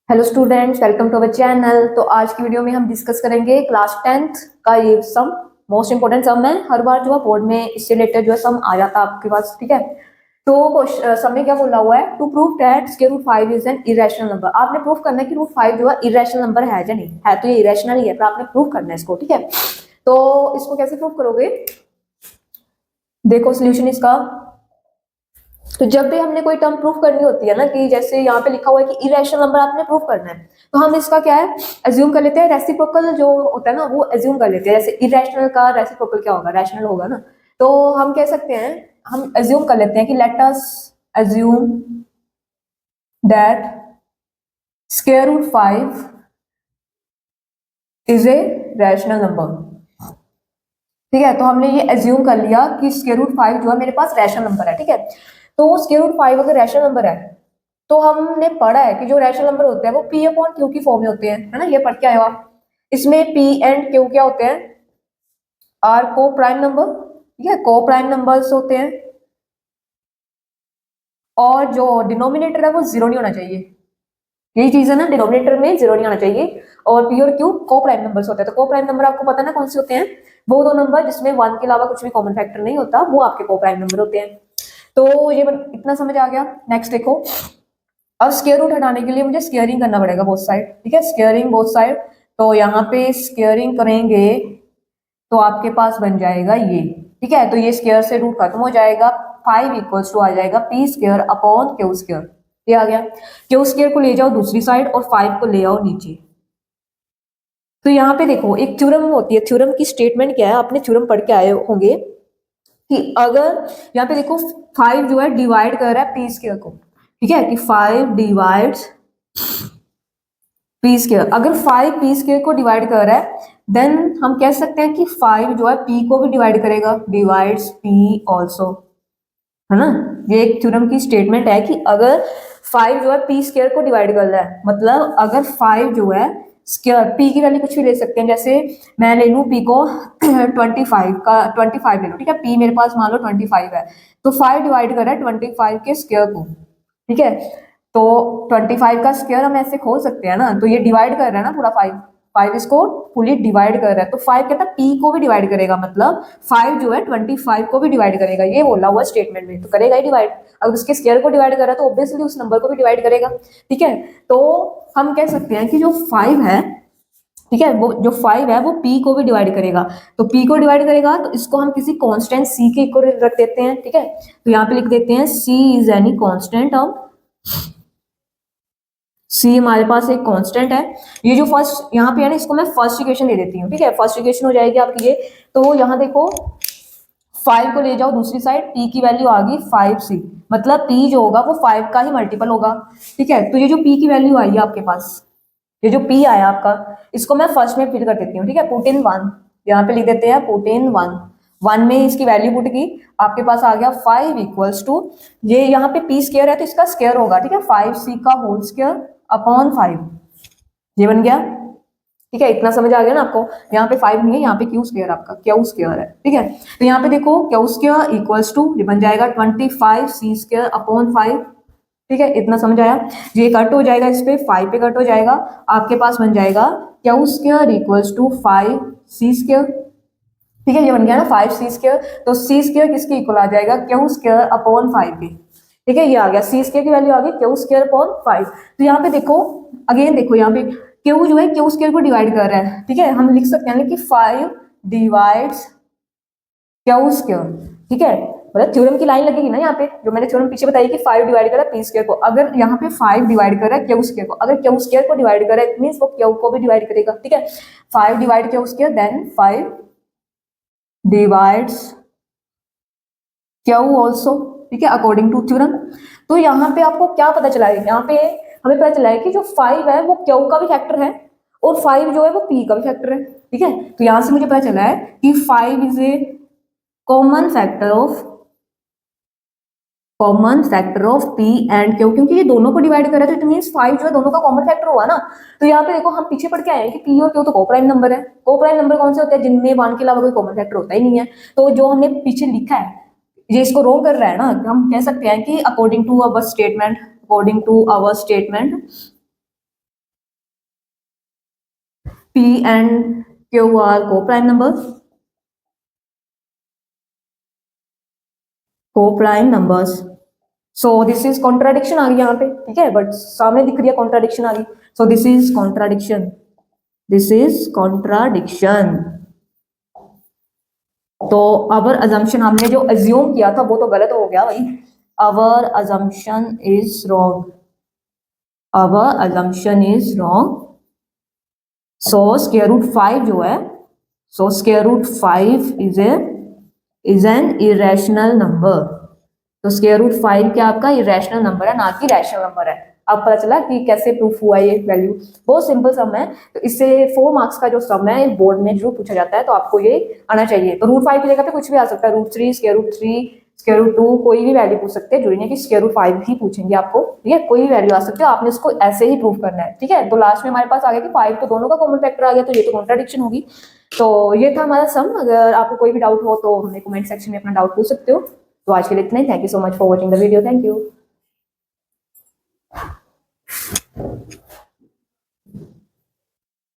Hello students, welcome to our channel. तो आज की वीडियो में हम डिस्कस करेंगे क्लास 10th का ये सम। मोस्ट इंपोर्टेंट सम है, हर बार जो है बोर्ड में इससे रिलेटेड जो है सम आ जाता है आपके पास। ठीक है, तो सम में क्या बोला हुआ है, to prove that square root 5 is an irrational number. आपने प्रूव करना है कि रूट 5 जो है इरेशनल नंबर है या नहीं है। तो ये इरेशनल ही है, पर आपने प्रूव करना है इसको। ठीक है, तो इसको कैसे प्रूव करोगे, देखो सोल्यूशन इसका। तो जब भी हमने कोई टर्म प्रूफ करनी होती है ना, कि जैसे यहाँ पे लिखा हुआ है कि इरेशनल नंबर आपने प्रूफ करना है, तो हम इसका क्या है, एज्यूम कर लेते हैं। रेसिप्रोकल जो होता है ना, वो एज्यूम कर लेते हैं। जैसे इरेशनल का रेसिप्रोकल क्या होगा, रैशनल होगा ना। तो हम कह सकते हैं, हम एज्यूम कर लेते हैं कि let us assume that square root 5 is a rational number. ठीक है, तो हमने ये एज्यूम कर लिया कि स्क्वायर रूट 5 जो है मेरे पास रैशनल नंबर है। ठीक है, तो स्क्वायर रूट 5 अगर रैशनल नंबर है, तो हमने पढ़ा है कि जो रैशनल नंबर होते हैं वो पी अपॉन क्यू की फॉर्म में होते हैं, है ना। ये पढ़ के आए हो आप। इसमें पी एंड क्यू क्या होते हैं, आर को प्राइम नंबर। ठीक है, को प्राइम नंबर्स होते हैं, और जो डिनोमिनेटर है वो जीरो नहीं होना चाहिए। यही चीज है ना, डिनोमिनेटर में जीरो नहीं आना चाहिए। और पी और क्यू को प्राइम नंबर्स होते हैं। तो को प्राइम नंबर आपको पता है ना कौन से होते हैं, वो दो नंबर जिसमें वन के अलावा कुछ भी कॉमन फैक्टर नहीं होता, वो आपके को प्राइम नंबर होते हैं। तो ये इतना समझ आ गया। नेक्स्ट देखो, अब स्क्वायर रूट हटाने के लिए मुझे स्क्वेयरिंग करना पड़ेगा बोथ साइड। ठीक है, स्क्वेयरिंग बोथ साइड। तो यहाँ पे स्क्वेयरिंग करेंगे तो आपके पास बन जाएगा ये। ठीक है, तो ये स्क्वायर से रूट खत्म हो जाएगा, 5 इक्वल्स टू आ जाएगा P square upon Q square. ये आ गया। क्यू स्क्वायर को ले जाओ दूसरी साइड और 5 को ले आओ नीचे। तो यहाँ पे देखो, एक थ्योरम होती है। थ्योरम की स्टेटमेंट क्या है, आपने थ्योरम पढ़ के आए होंगे कि अगर यहाँ पे देखो 5 जो है डिवाइड कर रहा है पी स्क्वायर को। ठीक है, कि 5 डिवाइड्स पी स्क्वायर। अगर 5 पी स्क्वायर को डिवाइड कर रहा है, देन हम कह सकते हैं कि 5 जो है पी को भी डिवाइड करेगा, डिवाइड्स पी ऑल्सो, है ना। ये एक थ्योरम की स्टेटमेंट है कि अगर 5 जो है पी स्क्वायर को डिवाइड कर रहा है, मतलब अगर 5 जो है स्क्वायर, पी की वैल्यू कुछ भी ले सकते हैं। जैसे मैं ले लूँ पी को 25 का, 25 ले लो। ठीक है, पी मेरे पास मान लो 25 है, तो 5 डिवाइड कर रहा है 25 के स्क्वायर को। ठीक है, तो 25 का स्क्वायर हम ऐसे खोल सकते हैं ना, तो ये डिवाइड कर रहा है ना पूरा 5। 5 इसको फुली डिवाइड कर रहा है, तो 5 कहता है पी को भी डिवाइड करेगा, मतलब 5 जो है 25 को भी डिवाइड करेगा। ये बोला हुआ स्टेटमेंट में, तो करेगा ही डिवाइड। अगर उसके स्क्वायर को डिवाइड कर रहा है तो ऑब्वियसली उस नंबर को भी डिवाइड करेगा। ठीक है, तो हम कह सकते हैं कि जो 5 है, ठीक है, वो जो 5 है वो p को भी डिवाइड करेगा। तो p को डिवाइड करेगा तो इसको हम किसी कांस्टेंट c के इक्वल रख देते हैं। ठीक है, तो यहाँ पे लिख देते हैं c is any constant of, C हमारे पास एक कांस्टेंट है। ये जो फर्स्ट यहाँ पे है ना, इसको मैं फर्स्ट इक्वेशन दे देती हूँ। ठीक है, फर्स्ट इक्वेशन हो जाएगी आपकी ये। तो यहाँ देखो 5 को ले जाओ दूसरी साइड, p की वैल्यू आ गई 5c, मतलब p जो होगा वो 5 का ही मल्टीपल होगा। ठीक है, तो ये जो p की वैल्यू आई है आपके पास, ये जो p आया आपका, इसको मैं फर्स्ट में फिल कर देती हूँ। ठीक है, पुट इन 1, यहाँ पे लिख देते हैं पुट इन 1। 1 में इसकी वैल्यू पुट की, आपके पास आ गया 5 इक्वल्स टू, ये यहाँ पे p स्क्वायर है तो इसका स्क्वायर होगा। ठीक है, 5c का होल स्क्वायर अपॉन 5, ये बन गया। ठीक है, इतना समझ आ गया ना आपको। यहाँ पे 5 नहीं है, यहाँ पे क्यू स्क्वायर, आपका क्यू स्क्वायर है। ठीक है, तो यहाँ पे देखो क्यू स्क्वायर इक्वल्स टू, ये बन जाएगा 25c स्क्वायर अपॉन 5। ठीक है, इतना समझ आया। ये कट हो जाएगा, इस पे 5 पे कट हो जाएगा, आपके पास बन जाएगा q square equals to 5c square. ठीक है, ये बन गया ना 5c स्क्वायर। तो c स्क्वायर किसके इक्वल आ जाएगा, क्यू स्क्वायर अपॉन 5 के। ठीक है, ये आ गया c स्क्वायर की वैल्यू आ गई क्यू स्क्वायर अपॉन 5। तो यहाँ पे देखो, अगेन देखो यहाँ पे क्यू जो है क्यू स्क्वायर को डिवाइड कर रहा है। ठीक है, हम लिख सकते हैं कि 5 डिवाइड्स क्यू स्क्वायर। ठीक है, मतलब थ्योरम की लाइन लगेगी ना यहाँ पे, जो मैंने थ्योरम पीछे बताई कि 5 डिवाइड कर रहा है पी स्क्वायर को। अगर यहाँ पे 5 डिवाइड कर रहा है क्यू स्क्वायर को, अगर क्यू स्क्वायर को डिवाइड कर रहा है इट मींस वो क्यू को भी डिवाइड करेगा। ठीक है, 5 divide q square, then 5 divides q also. ठीक है, अकॉर्डिंग टू थ्योरम। तो यहाँ पे आपको क्या पता चला है, यहाँ पे हमें पता चला है कि जो 5 है वो क्यू का भी फैक्टर है, और 5 जो है वो p का भी फैक्टर है। ठीक है, तो यहाँ से मुझे पता चला है कि 5 is A common factor of p and q, क्योंकि ये दोनों को डिवाइड कर रहा है तो इट मींस 5 जो है दोनों का कॉमन फैक्टर हुआ ना। तो यहाँ पे देखो हम पीछे पढ़ के आए हैं कि p और q तो को प्राइम नंबर है। को प्राइम नंबर कौन से होते हैं, जिनमें 1 के अलावा कोई कॉमन फैक्टर होता ही नहीं है। तो जो हमने पीछे लिखा है, ये इसको रोंग कर रहा है ना, हम कह सकते हैं कि according to our statement P and Q are co-prime numbers. Co-prime numbers. So this is contradiction आ गई यहाँ पे, ठीक है, बट सामने दिख रही है contradiction आ गई. So this is contradiction. This is contradiction. तो our assumption हमने जो assume किया था वो तो गलत हो गया भाई. Our assumption is wrong. Our assumption is wrong. So square root 5 जो है, so square root 5 is an irrational number. तो स्क्वायर रूट 5 क्या आपका इरेशनल नंबर है, ना कि रैशनल नंबर है. अब पता चला कि कैसे प्रूफ हुआ ये वैल्यू. बहुत सिंपल सम है. तो इससे 4 मार्क्स का जो सम है बोर्ड में जरूर पूछा जाता है, तो आपको ये आना चाहिए. तो रूट 5 की जगह पे कुछ भी आ सकता है, root 3, square root 3, square root 2, कोई भी वैल्यू पूछ सकते हैं. जरूरी नहीं कि स्क्वायर रूट 5 ही पूछेंगे आपको, ठीक है, कोई भी वैल्यू आ सकती है. आपने इसको ऐसे ही प्रूव करना है, ठीक है. तो लास्ट में हमारे पास आ गया कि 5 तो दोनों का कॉमन फैक्टर आ गया, तो ये तो कॉन्ट्राडिक्शन होगी. तो ये था हमारा सम. अगर आपको कोई भी डाउट हो तो हमें कमेंट सेक्शन में अपना डाउट पूछ सकते हो. तो आज के लिए इतना ही. Thank you so much for watching the video. Thank you.